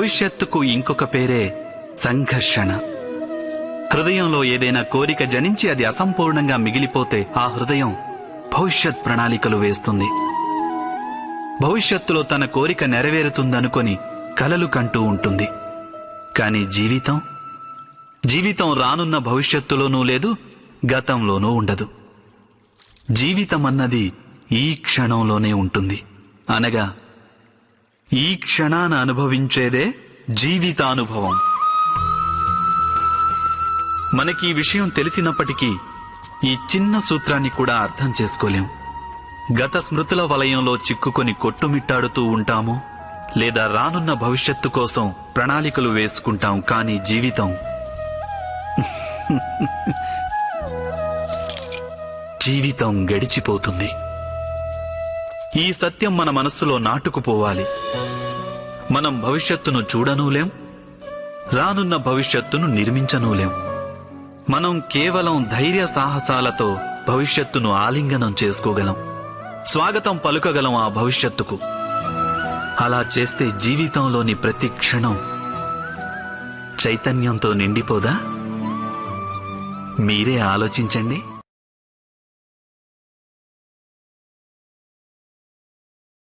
భవిష్యత్తుకు ఇంకొక పేరే సంఘర్షణ. హృదయంలో ఏదైనా కోరిక జనించి అది అసంపూర్ణంగా మిగిలిపోతే ఆ హృదయం భవిష్యత్ ప్రణాళికలు వేస్తుంది. భవిష్యత్తులో తన కోరిక నెరవేరుతుందనుకొని కలలు కంటూ ఉంటుంది. కాని జీవితం రానున్న భవిష్యత్తులోనూ లేదు, గతంలోనూ ఉండదు. జీవితమన్నది ఈ క్షణంలోనే ఉంటుంది. అనగా ఈ క్షణాన అనుభవించేదే జీవితానుభవం. మనకి ఈ విషయం తెలిసినప్పటికీ ఈ చిన్న సూత్రాన్ని కూడా అర్థం చేసుకోలేం. గత స్మృతుల వలయంలో చిక్కుకొని కొట్టుమిట్టాడుతూ ఉంటాము, లేదా రానున్న భవిష్యత్తు కోసం ప్రణాళికలు వేసుకుంటాం. కానీ జీవితం గడిచిపోతుంది. ఈ సత్యం మన మనస్సులో నాటుకుపోవాలి. మనం భవిష్యత్తును చూడనూలేం, రానున్న భవిష్యత్తును నిర్మించనూలేం. మనం కేవలం ధైర్య సాహసాలతో భవిష్యత్తును ఆలింగనం చేసుకోగలం, స్వాగతం పలుకగలం ఆ భవిష్యత్తుకు. అలా చేస్తే జీవితంలోని ప్రతి క్షణం చైతన్యంతో నిండిపోదా? మీరే ఆలోచించండి.